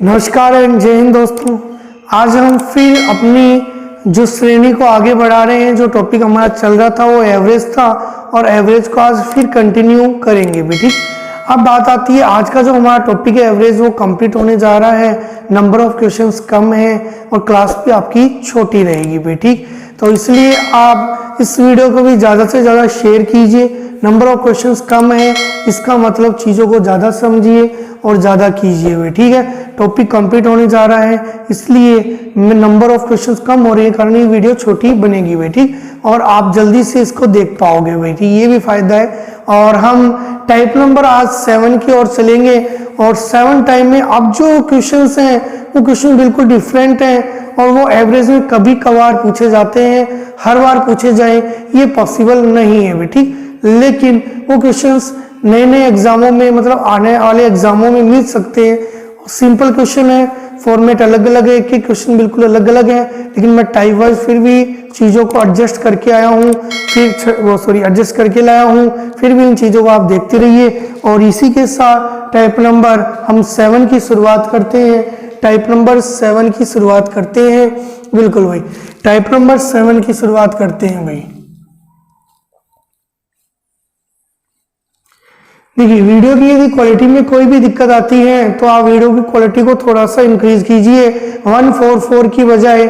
नमस्कार एंड जय हिंद दोस्तों। आज हम फिर अपनी जो श्रेणी को आगे बढ़ा रहे हैं। जो टॉपिक हमारा चल रहा था वो एवरेज था और एवरेज को आज फिर कंटिन्यू करेंगे भी। ठीक, अब बात आती है आज का जो हमारा टॉपिक है एवरेज, वो कंप्लीट होने जा रहा है। नंबर ऑफ क्वेश्चंस कम है और क्लास भी आपकी छोटी रहेगी भी। ठीक, तो इसलिए आप इस वीडियो को भी ज़्यादा से ज़्यादा शेयर कीजिए। नंबर ऑफ क्वेश्चंस कम है, इसका मतलब चीज़ों को ज़्यादा समझिए और ज़्यादा कीजिए हुए। ठीक है, टॉपिक कंप्लीट होने जा रहा है, इसलिए नंबर ऑफ क्वेश्चंस कम हो रहे हैं कारण ये वीडियो छोटी बनेगी भाई। ठीक, और आप जल्दी से इसको देख पाओगे भाई। ठीक, ये भी फायदा है। और हम टाइप नंबर आज 7 की ओर चलेंगे और 7 टाइप में अब जो क्वेश्चंस हैं वो क्वेश्चन बिल्कुल डिफरेंट हैं और वो एवरेज में कभी कभार पूछे जाते हैं, हर बार पूछे जाएं ये पॉसिबल नहीं है भाई। ठीक, लेकिन वो क्वेश्चंस नए नए एग्जामों में, मतलब आने वाले एग्जामों में मिल सकते हैं। सिंपल क्वेश्चन है, फॉर्मेट अलग अलग है, एक एक क्वेश्चन बिल्कुल अलग अलग है, लेकिन मैं टाइप वाइज फिर भी चीज़ों को एडजस्ट करके आया हूँ, एडजस्ट करके लाया हूँ। फिर भी इन चीज़ों को आप देखते रहिए। और इसी के साथ टाइप नंबर हम 7 की शुरुआत करते हैं। टाइप नंबर 7 की शुरुआत करते हैं, बिल्कुल भाई, टाइप नंबर 7 की शुरुआत करते हैं भाई। देखिए, वीडियो की यदि क्वालिटी में कोई भी दिक्कत आती है तो आप वीडियो की क्वालिटी को थोड़ा सा इंक्रीज कीजिए। 144 की बजाय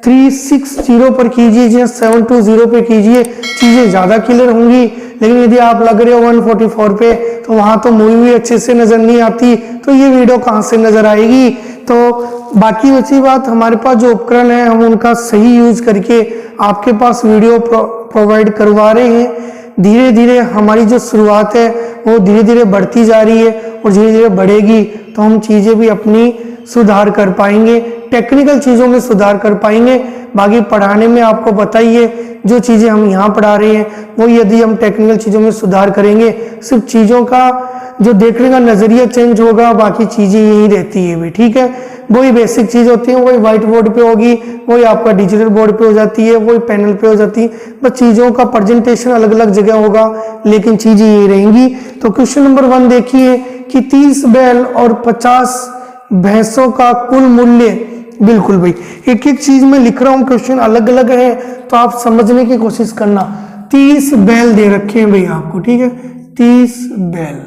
360 पर कीजिए, या 720 पे कीजिए, चीज़ें ज़्यादा क्लियर होंगी। लेकिन यदि आप लग रहे हो 144 पे तो वहाँ तो मूवी भी अच्छे से नज़र नहीं आती, तो ये वीडियो कहाँ से नज़र आएगी। तो बाकी बची बात, हमारे पास जो उपकरण है हम उनका सही यूज करके आपके पास वीडियो प्रोवाइड करवा रहे हैं। धीरे धीरे हमारी जो शुरुआत है वो धीरे धीरे बढ़ती जा रही है और धीरे धीरे बढ़ेगी, तो हम चीज़ें भी अपनी सुधार कर पाएंगे, टेक्निकल चीज़ों में सुधार कर पाएंगे। बाकी पढ़ाने में आपको बताइए, जो चीज़ें हम यहाँ पढ़ा रहे हैं वो यदि हम टेक्निकल चीज़ों में सुधार करेंगे, सिर्फ चीज़ों का जो देखने का नज़रिया चेंज होगा, बाकी चीज़ें यही रहती है भी। ठीक है, वही बेसिक चीज़ होती है, वही व्हाइट बोर्ड पे होगी, वही आपका डिजिटल बोर्ड पे हो जाती है, वही पैनल पे हो जाती है, बस चीज़ों का प्रेजेंटेशन अलग अलग जगह होगा, लेकिन चीज़ें यही रहेंगी। तो क्वेश्चन नंबर 1 देखिए कि 30 बैल और 50 भैंसों का कुल मूल्य, बिल्कुल भाई एक एक चीज में लिख रहा हूँ, क्वेश्चन अलग अलग है तो आप समझने की कोशिश करना। 30 बैल दे रखे हैं भाई आपको, ठीक है, 30 बैल,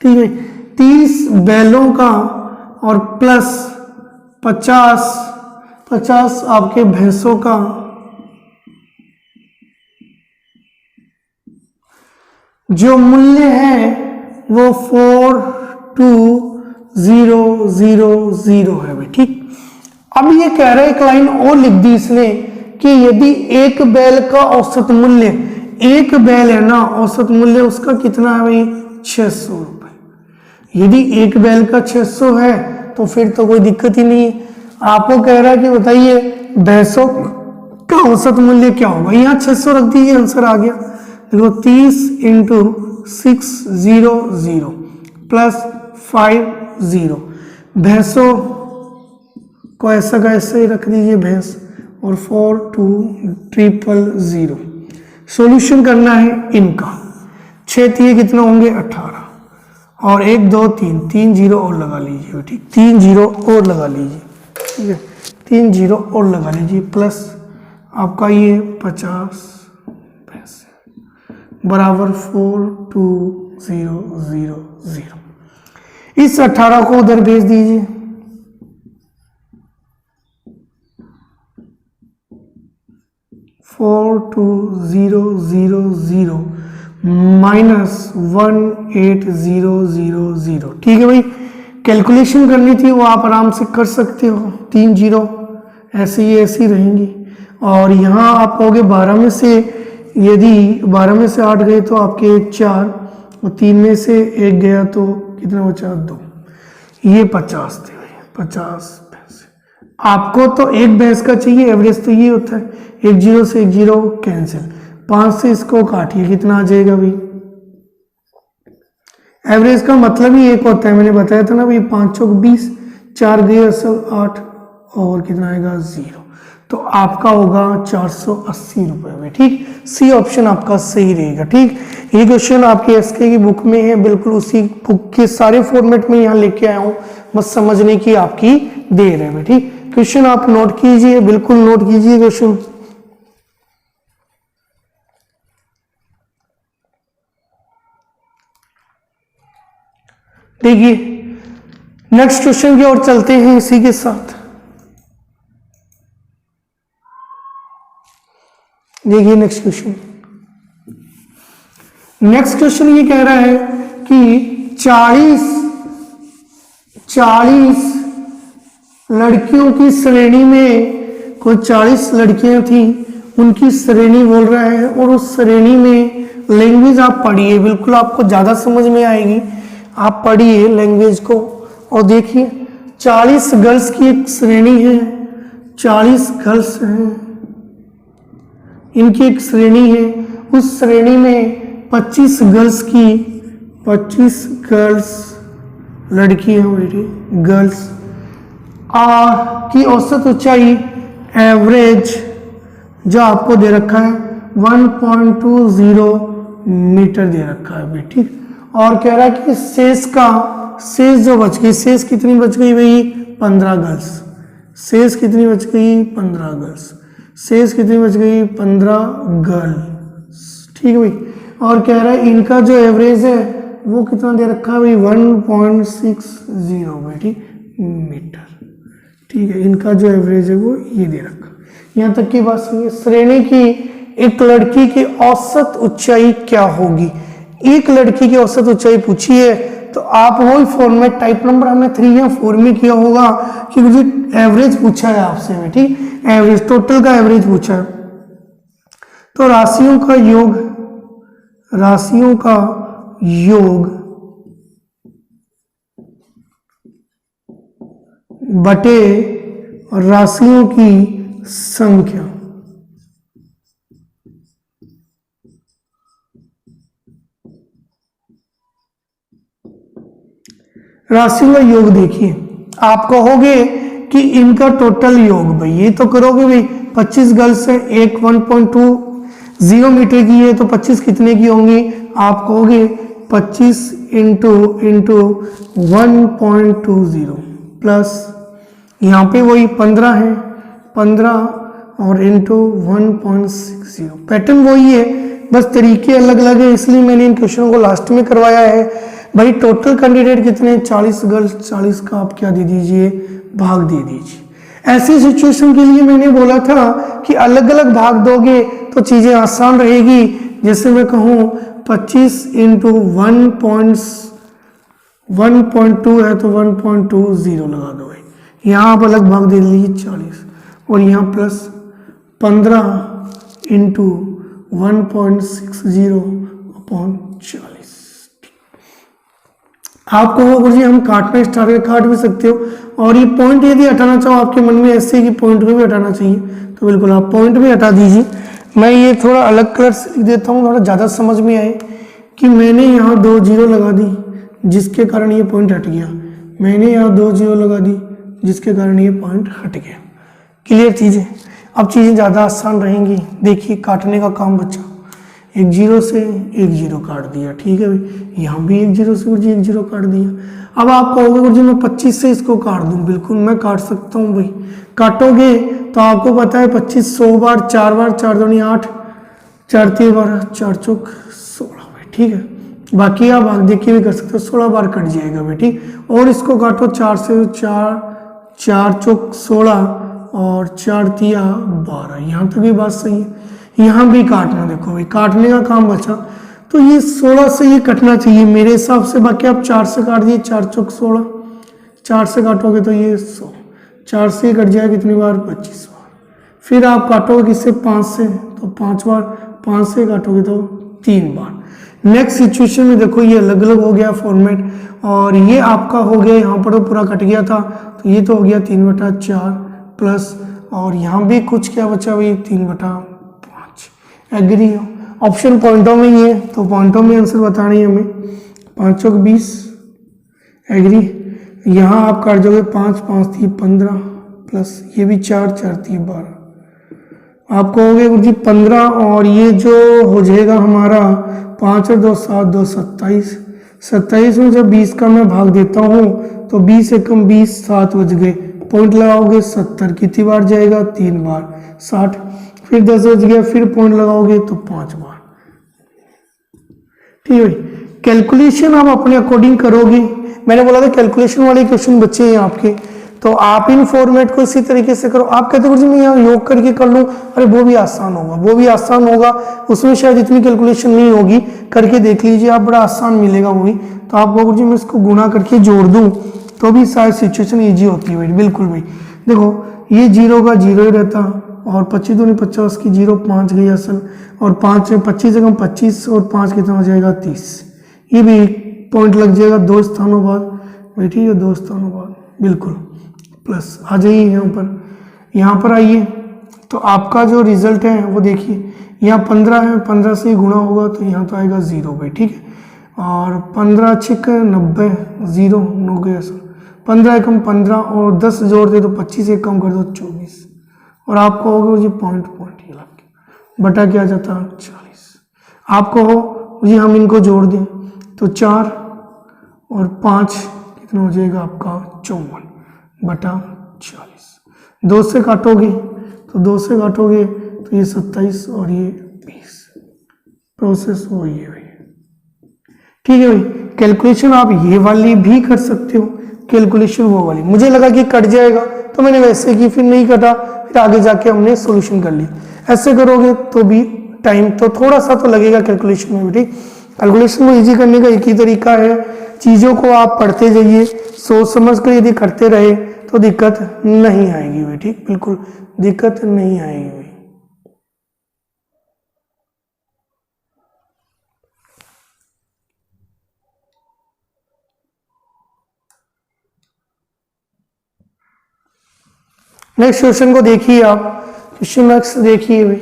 ठीक है, 30 बैलों का और प्लस 50 आपके भैंसों का जो मूल्य है वो 42000 है भाई। ठीक, अब ये कह रहा है, एक लाइन और लिख दी इसने कि यदि एक बैल का औसत मूल्य, एक बैल है ना, औसत मूल्य उसका कितना है भाई, 600 रुपए। यदि एक बैल का 600 है तो फिर तो कोई दिक्कत ही नहीं है। आपको कह रहा है कि बताइए भैंसों का औसत मूल्य क्या होगा, यहाँ 600 रख दीजिए, आंसर आ गया। देखो 30 × 600 प्लस 50, भैंसों को ऐसा का ऐसा ही रख दीजिए भैंस, और 42000। सॉल्यूशन करना है इनका, 6 3 कितना होंगे 18, और 1 2 3 0 और लगा लीजिए। ठीक, 3 0 और लगा लीजिए, ठीक है, 3 0 और लगा लीजिए, प्लस आपका ये 50 पैसे बराबर 42000। इस 18 को उधर भेज दीजिए, -1800 ठीक है भाई। कैलकुलेशन करनी थी वो आप आराम से कर सकते हो, 3 0 ऐसे ही रहेंगी। और यहाँ आप कहोगे 12 में से, यदि 12 में से 8 गए तो आपके 4, और 3 में से 1 गया तो कितना बचा 2, ये 50 थे भाई, 50 भैंस। आपको तो एक भैंस का चाहिए, एवरेज तो ये होता है, 1 0 से 1 0 कैंसिल, 5 से इसको काटिए, कितना आ जाएगा भाई। एवरेज का मतलब ही एक होता है, मैंने बताया था ना भाई, 5 चौक 20, 4 गए असल 8, और कितना आएगा 0। तो आपका होगा 480 रुपए में। ठीक, सी ऑप्शन आपका सही रहेगा। ठीक, ये क्वेश्चन आपके एसके की बुक में है, बिल्कुल उसी बुक के सारे फॉर्मेट में यहाँ लेके आया हूँ, बस समझने की आपकी देर है। ठीक, क्वेश्चन आप नोट कीजिए, बिल्कुल नोट कीजिए क्वेश्चन। देखिए नेक्स्ट क्वेश्चन की ओर चलते हैं इसी के साथ। देखिए नेक्स्ट क्वेश्चन, नेक्स्ट क्वेश्चन ये कह रहा है कि 40 लड़कियों की श्रेणी में कोई 40 लड़कियां थी, उनकी श्रेणी बोल रहा है, और उस श्रेणी में लैंग्वेज आप पढ़िए, बिल्कुल आपको ज्यादा समझ में आएगी। आप पढ़िए लैंग्वेज को और देखिए 40 गर्ल्स की एक श्रेणी है, 40 गर्ल्स हैं, इनकी एक श्रेणी है, उस श्रेणी में 25 गर्ल्स लड़की हैं बेटी, गर्ल्स की औसत ऊंचाई एवरेज जो आपको दे रखा है 1.20 मीटर दे रखा है बेटी। और कह रहा है कि शेष जो बच गई, शेष कितनी बच गई भाई 15 गर्ल्स, शेष कितनी बच गई 15 गर्ल्स, शेष कितनी बच गई 15 गर्ल्स। ठीक है भाई, और कह रहा है इनका जो एवरेज है वो कितना दे रखा है भाई 1.60 बेटी मीटर। ठीक है, इनका जो एवरेज है वो ये दे रखा। यहाँ तक की बात सुनिए, श्रेणी की एक लड़की की औसत ऊंचाई क्या होगी। एक लड़की की औसत ऊंचाई पूछी है तो आप वही फॉर्मेट टाइप नंबर हमने 3 या 4 में किया होगा कि मुझे एवरेज पूछा है आपसे में। ठीक, एवरेज टोटल का एवरेज पूछा है, तो राशियों का योग बटे राशियों की संख्या। राशियों का योग देखिए, आप कहोगे कि इनका टोटल योग, भाई ये तो करोगे भाई 25 गर्ल्स है, एक 1.20 मीटर की है, तो 25 कितने की होंगी, आप कहोगे 25 इंटू 1.20 प्लस यहाँ पे वही 15 है, 15 और इंटू 1.60। पैटर्न वही है, बस तरीके अलग अलग है, इसलिए मैंने इन क्वेश्चनों को लास्ट में करवाया है। भाई टोटल कैंडिडेट कितने 40 गर्ल्स, 40 का आप क्या दे दीजिए भाग दे दीजिए। ऐसी सिचुएशन के लिए मैंने बोला था कि अलग अलग भाग दोगे तो चीजें आसान रहेगी। जैसे मैं कहूँ 25 इंटू 1.2 है तो 1.20 लगा दो भाई, यहाँ आप अलग भाग दे लीजिए 40, और यहाँ प्लस 15 इंटू 1.60 अपॉन 40। आप कहो गुरुजी हम काटना स्टार्ट कर, काट भी सकते हो, और ये पॉइंट यदि हटाना चाहो आपके मन में ऐसे कि पॉइंट को भी हटाना चाहिए तो बिल्कुल आप पॉइंट भी हटा दीजिए। मैं ये थोड़ा अलग कलर से लिख देता हूँ, थोड़ा ज़्यादा समझ में आए कि मैंने यहाँ 2 जीरो लगा दी जिसके कारण ये पॉइंट हट गया, मैंने यहाँ 2 जीरो लगा दी जिसके कारण ये पॉइंट हट गया। क्लियर चीज़ें, अब चीज़ें ज़्यादा आसान रहेंगी। देखिए काटने का काम बचा, 1 जीरो से 1 जीरो काट दिया, ठीक है भाई, यहाँ भी 1 जीरो से गुरुजी 1 जीरो काट दिया। अब आप कहोगे गुरुजी मैं 25 से इसको काट दूं, बिल्कुल मैं काट सकता हूँ भाई। काटोगे तो आपको पता है 25 100 बार, 4 बार, 4 दूनी 8, 4 3 12, 4 चौक 16 भाई, ठीक है। बाकी आप आगे देख के भी कर सकते हो, 16 बार कट जाएगा बेटी। और इसको काटो 4 से 4, 4 चौक 16 और 4 तिया 12, यहाँ तक भी बात सही है। यहाँ भी काटना, देखो भाई काटने का काम बचा, तो ये 16 से ये कटना चाहिए मेरे हिसाब से। बाकी आप 4 से काट दिए, 4 चौक 16, 4 से काटोगे तो ये 100, 4 से कट जाएगा कितनी बार 25 बार। फिर आप काटोगे किससे 5 से, तो 5 बार, 5 से काटोगे तो 3 बार। नेक्स्ट सिचुएशन में देखो ये अलग अलग हो गया फॉर्मेट, और ये आपका हो गया यहाँ पर तो पूरा कट गया था, तो ये तो हो गया 3/4 प्लस, और यहाँ भी कुछ क्या बचा भाई 3/5। एग्री हो, ऑप्शन पॉइंटों में ही है तो पॉइंटों में आंसर बताना है हमें। 5 चौक 20, एग्री। यहाँ आप काट दोगे 5 5 3 15 प्लस ये भी 4 4 3 12, आप कहोगे गुरुजी 15 और ये जो हो जाएगा हमारा 5 और 2 7 2 27, 27 में जब 20 का मैं भाग देता हूँ तो 20 एकम 20, 7 बज गए, पॉइंट लगाओगे 70, कितनी बार जाएगा 3 बार 60, फिर 10 बज गया, फिर पॉइंट लगाओगे तो 5 बार। ठीक है भाई, कैलकुलेशन आप अपने अकॉर्डिंग करोगे। मैंने बोला था कैलकुलेशन वाले क्वेश्चन बच्चे हैं आपके, तो आप इन फॉर्मेट को इसी तरीके से करो। आप कहते हो जी मैं यहाँ योग करके कर लूँ, अरे वो भी आसान होगा, वो भी आसान होगा, उसमें शायद इतनी कैलकुलेशन नहीं होगी, करके देख लीजिए आप, बड़ा आसान मिलेगा वो भी। तो आप कहोगे जी मैं इसको गुणा करके जोड़ दूँ तो भी शायद सिचुएशन ईजी होती है भाई। बिल्कुल भाई, देखो ये 0 का 0 ही रहता, और 25 दूनी 50 की 0, 5 गई असल, और 5 में 25 से कम 25 और 5 कितना हो जाएगा 30, ये भी पॉइंट लग जाएगा 2 स्थानों बाद भाई। ठीक है, 2 स्थानों बाद बिल्कुल प्लस आ जाइए यहाँ पर आइए, तो आपका जो रिजल्ट है वो देखिए, यहाँ 15 है, 15 से ही गुणा होगा तो यहाँ तो आएगा 0 भाई। ठीक है, और 15 छिक 90, 0 9 गया सर, 15 एकम 15 और 10 जोड़ दे तो 25 एक कम कर दो 24, और आप कहोगे जी पॉइंट ये लग गया, बटा क्या जाता 40। आप कहो जी हम इनको जोड़ दें तो 4 और 5 कितना हो जाएगा आपका 54 बटा 40। 2 से काटोगे तो 2 से काटोगे तो ये 27 और ये 20, प्रोसेस वही है भाई। ठीक है भाई, कैलकुलेशन आप ये वाली भी कर सकते हो, कैलकुलेशन वो वाली। मुझे लगा कि कट जाएगा तो मैंने वैसे की, फिर नहीं कटा, फिर आगे जाके हमने सॉल्यूशन कर लिया। ऐसे करोगे तो भी टाइम तो थोड़ा सा तो लगेगा कैलकुलेशन में भी। ठीक, कैलकुलेशन को इजी करने का एक ही तरीका है, चीज़ों को आप पढ़ते जाइए, सोच समझ कर यदि करते रहे तो दिक्कत नहीं आएगी भाई। ठीक, बिल्कुल दिक्कत नहीं आएगी भाई। नेक्स्ट क्वेश्चन को देखिए आप, क्वेश्चन नेक्स्ट देखिए भाई।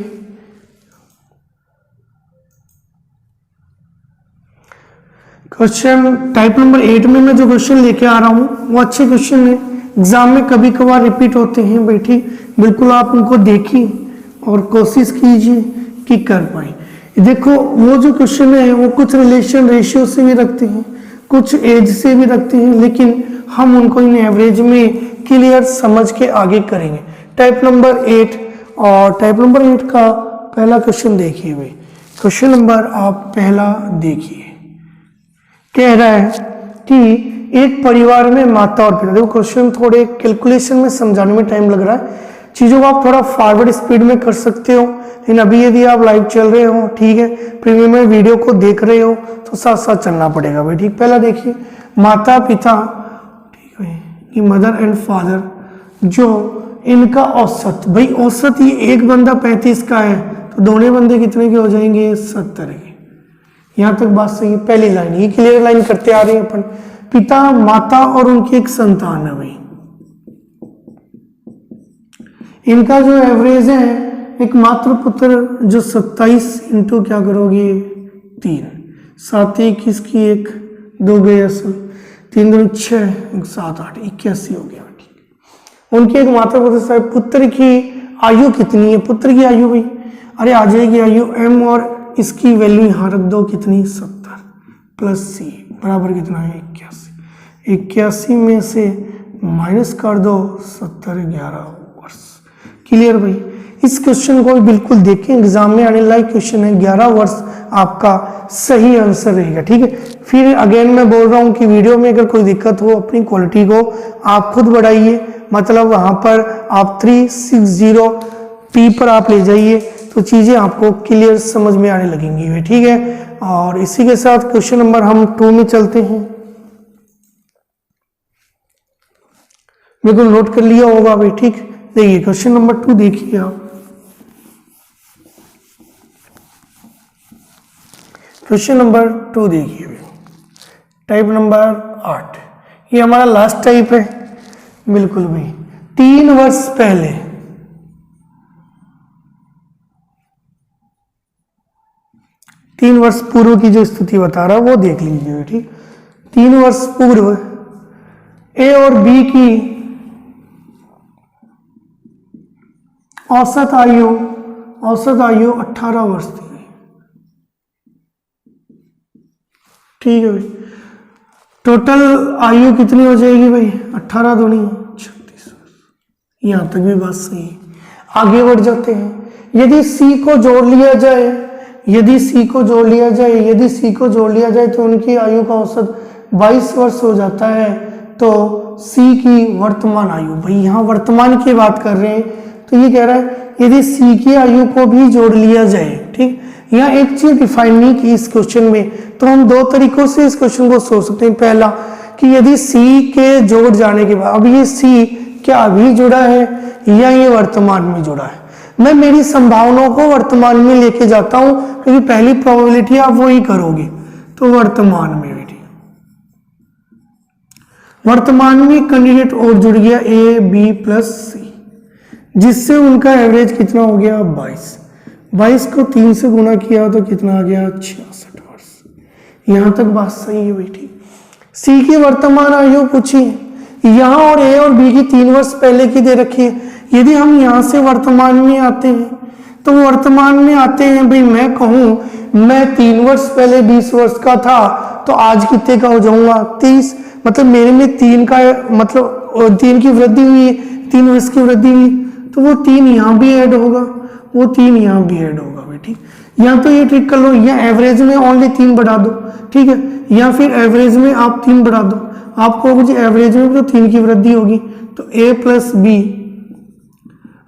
क्वेश्चन टाइप नंबर 8 में मैं जो क्वेश्चन लेके आ रहा हूँ वो अच्छे क्वेश्चन है, एग्जाम में कभी कभार रिपीट होते हैं भाई। ठीक, बिल्कुल आप उनको देखिए और कोशिश कीजिए कि कर पाए। देखो वो जो क्वेश्चन है वो कुछ रिलेशन रेशियो से भी रखते हैं, कुछ एज से भी रखते हैं, लेकिन हम उनको इन एवरेज में क्लियर समझ के आगे करेंगे। टाइप नंबर 8, और टाइप नंबर 8 का पहला क्वेश्चन देखिए भाई। क्वेश्चन नंबर आप पहला देखिए, कह रहा है कि एक परिवार में माता और पिता, देखो क्वेश्चन थोड़े कैलकुलेशन में समझाने में टाइम लग रहा है, चीजों को आप थोड़ा फॉरवर्ड स्पीड में कर सकते हो, लेकिन अभी यदि आप लाइव चल रहे हो, ठीक है, प्रीमियम में वीडियो को देख रहे हो तो साथ साथ चलना पड़ेगा भाई। ठीक, पहला देखिए माता पिता, ठीक है, कि मदर एंड फादर, जो इनका औसत, भाई औसत ये एक बंदा 35 का है तो दोनों बंदे कितने के हो जाएंगे 70 के। यहां तक बात सही है, पहली लाइन ये क्लियर लाइन करते आ रहे हैं अपन। पिता माता और उनकी एक संतान है भाई, इनका जो एवरेज है एक मात्र पुत्र जो 27 इंटू क्या करोगे 3, 7 21 की 1 2 गए असल, 3 2 6 7 8 81 हो गया। ठीक, उनकी एक मात्र पुत्र साहब, पुत्र की आयु कितनी है, पुत्र की आयु भाई, अरे आ जाएगी आयु m और इसकी वैल्यू यहां रख दो कितनी 70 प्लस c बराबर कितना है 81, 81 में से माइनस कर दो 70, 11 वर्ष। क्लियर भाई, इस क्वेश्चन को बिल्कुल देखें, एग्जाम में आने लायक क्वेश्चन है, 11 वर्ष आपका सही आंसर रहेगा। ठीक है, फिर अगेन मैं बोल रहा हूं कि वीडियो में अगर कोई दिक्कत हो अपनी क्वालिटी को आप खुद बढ़ाइए, मतलब वहां पर आप 360p पर आप ले जाइए तो चीजें आपको क्लियर समझ में आने लगेंगी। ठीक है, और इसी के साथ क्वेश्चन नंबर हम 2 में चलते हैं। बिल्कुल नोट कर लिया होगा भाई। ठीक, देखिए क्वेश्चन नंबर 2 देखिए आप, क्वेश्चन नंबर 2 देखिए भाई, टाइप नंबर 8, ये हमारा लास्ट टाइप है। बिल्कुल भाई, 3 वर्ष पहले, तीन वर्ष पूर्व की जो स्थिति बता रहा है वो देख लीजिए। ठीक, 3 वर्ष पूर्व ए और बी की औसत आयु औसत आयु 18 वर्ष दी गई। ठीक है भाई, टोटल आयु कितनी हो जाएगी भाई? 18 दूनी 36 वर्ष। यहां तक भी बात सही है। आगे बढ़ जाते हैं। यदि सी को जोड़ लिया जाए, यदि सी को जोड़ लिया जाए, यदि सी को जोड़ लिया जाए तो उनकी आयु का औसत 22 वर्ष हो जाता है। तो सी की वर्तमान आयु, भाई यहाँ वर्तमान की बात कर रहे हैं, तो ये कह रहा है यदि सी की आयु को भी जोड़ लिया जाए, ठीक। यहाँ एक चीज डिफाइन नहीं की इस क्वेश्चन में, तो हम दो तरीकों से इस क्वेश्चन को सोच सकते हैं। पहला कि यदि सी के जोड़ जाने के बाद, अब ये सी क्या अभी जुड़ा है या ये वर्तमान में जुड़ा है, मैं मेरी संभावनाओं को वर्तमान में लेके जाता हूं, क्योंकि पहली प्रोबेबिलिटी आप वही करोगे। तो वर्तमान में बेटी, वर्तमान में कैंडिडेट और जुड़ गया ए बी प्लस सी, जिससे उनका एवरेज कितना हो गया? 22। 22 को 3 से गुना किया तो कितना आ गया? 66 वर्ष। यहां तक बात सही है बेटी। सी की वर्तमान आयु पूछी, यहां और ए और बी की 3 वर्ष पहले की दे रखी है। यदि हम यहां से वर्तमान में आते हैं, तो वर्तमान में आते हैं भाई, मैं कहूं मैं 3 वर्ष पहले 20 वर्ष का था, तो आज कितने का हो जाऊंगा? 30। मतलब मेरे में 3 का, मतलब 3 की वृद्धि हुई, 3 वर्ष की वृद्धि हुई, तो वो 3 यहाँ भी ऐड होगा, वो 3 यहाँ भी ऐड होगा बेटी। या तो ये ट्रिक कर लो, या एवरेज में ओनली 3 बढ़ा दो, ठीक है, या फिर एवरेज में आप 3 बढ़ा दो, आपको मुझे एवरेज में तो 3 की वृद्धि होगी। तो ए प्लस बी,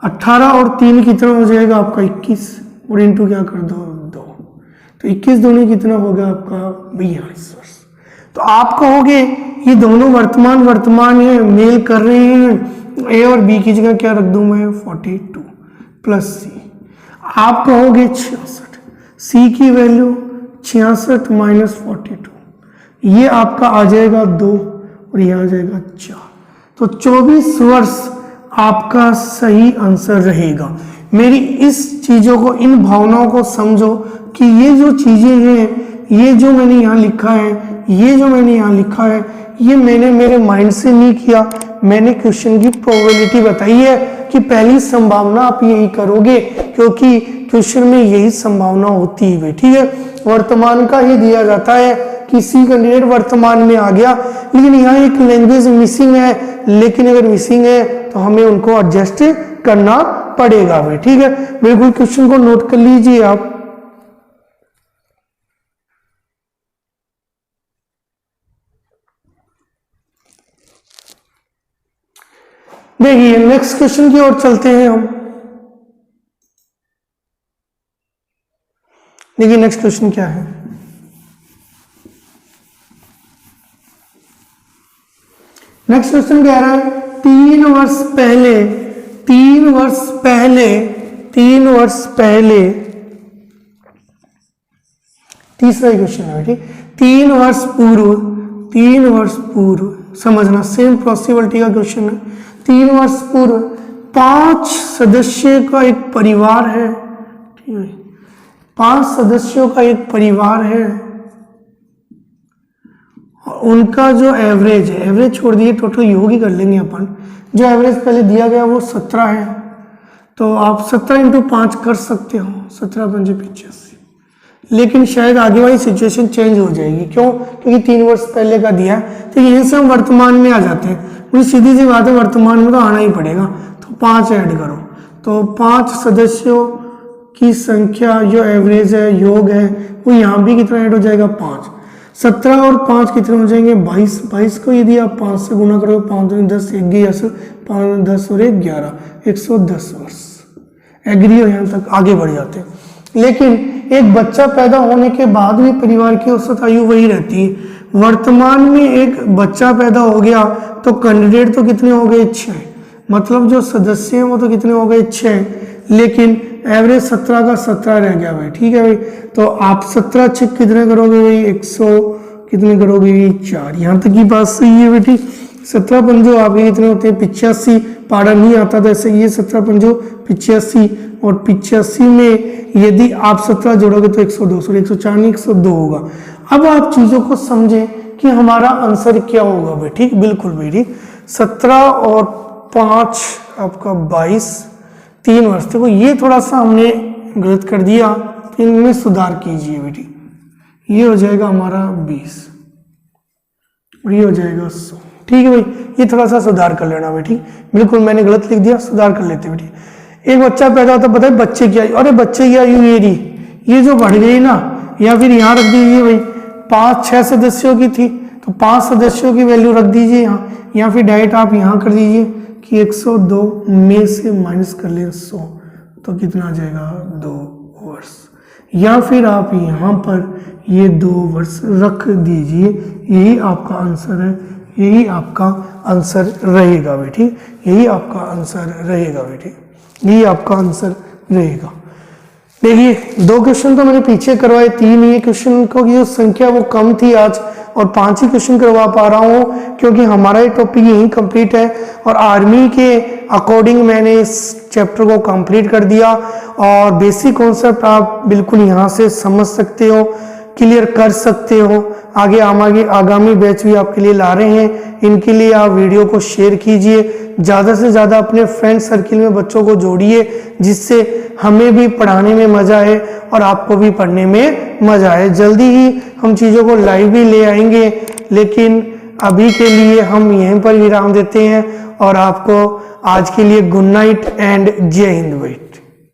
18 और 3 कितना हो जाएगा आपका? 21, और इंटू क्या कर दो? 2। तो 21 दूनी कितना होगा आपका? 42 वर्ष। तो आप कहोगे ये दोनों वर्तमान है, मेल कर रहे हैं, ए और बी की जगह क्या रख दूं मैं? 42 प्लस सी। आप कहोगे 66, सी की वैल्यू 66 माइनस 42, ये आपका आ जाएगा 2 और ये आ जाएगा 4। तो 24 वर्ष आपका सही आंसर रहेगा। मेरी इस चीजों को, इन भावनाओं को समझो कि ये जो चीजें हैं, ये जो मैंने यहाँ लिखा है, ये जो मैंने यहाँ लिखा है, ये मैंने मेरे माइंड से नहीं किया, मैंने क्वेश्चन की प्रोबेबिलिटी बताई है कि पहली संभावना आप यही करोगे, क्योंकि क्वेश्चन में यही संभावना होती है। ठीक है, वर्तमान का ही दिया जाता है, किसी कैंडिडेट वर्तमान में आ गया, लेकिन यहाँ एक लैंग्वेज मिसिंग है, लेकिन अगर मिसिंग है तो हमें उनको एडजस्ट करना पड़ेगा भाई। ठीक है, बिल्कुल क्वेश्चन को नोट कर लीजिए आप। देखिए नेक्स्ट क्वेश्चन की ओर चलते हैं हम। देखिए नेक्स्ट क्वेश्चन क्या है। नेक्स्ट क्वेश्चन कह रहा है 3 वर्ष पहले तीसरा क्वेश्चन है बेटी। 3 वर्ष पूर्व समझना, सेम पॉसिबिलिटी का क्वेश्चन है। 3 वर्ष पूर्व 5 सदस्य का एक परिवार है, ठीक है, 5 सदस्यों का एक परिवार है, उनका जो एवरेज है, एवरेज छोड़ दिए, टोटल योग ही कर लेंगे अपन। जो एवरेज पहले दिया गया वो 17 है, तो आप 17 इंटू 5 कर सकते हो, 17 5 85। लेकिन शायद आगे वाली सिचुएशन चेंज हो जाएगी, क्यों? क्योंकि 3 वर्ष पहले का दिया है, तो यहीं से हम वर्तमान में आ जाते हैं। मुझे सीधी सी बात है, वर्तमान में तो आना ही पड़ेगा, तो 5 ऐड करो, तो 5 सदस्यों की संख्या जो एवरेज है, योग है, वो यहाँ भी कितना ऐड हो जाएगा? 5। 17 और 5 कितने हो जाएंगे? 22। 22 को यदि आप 5 से गुना करोगे, 5 10 11 5 10 और 1 11, 110 वर्ष। एग्री हो? यहाँ तक आगे बढ़ जाते हैं। लेकिन एक बच्चा पैदा होने के बाद भी परिवार की औसत आयु वही रहती है। वर्तमान में एक बच्चा पैदा हो गया तो कैंडिडेट तो कितने हो गए? 6, मतलब जो सदस्य हैं वो तो कितने हो गए? 6, लेकिन एवरेज 17 का 17 रह गया भाई। ठीक है भाई, तो आप 17 6 कितने करोगे भाई? 100 कितने करोगे? 4। यहाँ तक की बात सही है बेटी। 17 पंजो आपके कितने होते हैं? 85। पारा नहीं आता तो ऐसे ये 17 पंजो 85, और 85 में यदि आप 17 जोड़ोगे तो 102, 104 नहीं 102 होगा। अब आप चीजों को समझें कि हमारा आंसर क्या होगा भाई। ठीक, बिल्कुल बेटी। 17 और 5 आपका 22, 3 वर्ष। देखो ये थोड़ा सा हमने गलत कर दिया तो इनमें सुधार कीजिए बेटी। ये हो जाएगा हमारा 20 और ये हो जाएगा 100। ठीक है भाई, ये थोड़ा सा सुधार कर लेना बेटी। बिल्कुल मैंने गलत लिख दिया, सुधार कर लेते बेटी। एक बच्चा पैदा होता है, बताए बच्चे की आयु, अरे बच्चे की आयु ये जो बढ़ गई ना, या फिर यहाँ रख दीजिए भाई 5-6 सदस्यों की थी तो 5 सदस्यों की वैल्यू रख दीजिए यहाँ, या फिर डायरेक्ट आप यहाँ कर दीजिए कि 102 में से माइनस कर लें 100 तो कितना आ जाएगा 2 वर्ष, या फिर आप यहाँ पर ये 2 वर्ष रख दीजिए। यही आपका आंसर है, यही आपका आंसर रहेगा बेटी, यही आपका आंसर रहेगा बेटी, यही आपका आंसर रहेगा। देखिए 2 क्वेश्चन तो मैंने पीछे करवाए, 3 ये क्वेश्चन को जो संख्या वो कम थी आज, और 5 ही क्वेश्चन करवा पा रहा हूँ क्योंकि हमारा ये टॉपिक यही कंप्लीट है। और आर्मी के अकॉर्डिंग मैंने इस चैप्टर को कंप्लीट कर दिया और बेसिक कॉन्सेप्ट आप बिल्कुल यहाँ से समझ सकते हो, क्लियर कर सकते हो। आगे आगामी बैच भी आपके लिए ला रहे हैं, इनके लिए आप वीडियो को शेयर कीजिए, ज़्यादा से ज़्यादा अपने फ्रेंड सर्किल में बच्चों को जोड़िए, जिससे हमें भी पढ़ाने में मज़ा आए और आपको भी पढ़ने में मज़ा आए। जल्दी ही हम चीज़ों को लाइव भी ले आएंगे, लेकिन अभी के लिए हम यहीं पर विराम देते हैं और आपको आज के लिए गुड नाइट एंड जय हिंद भाई।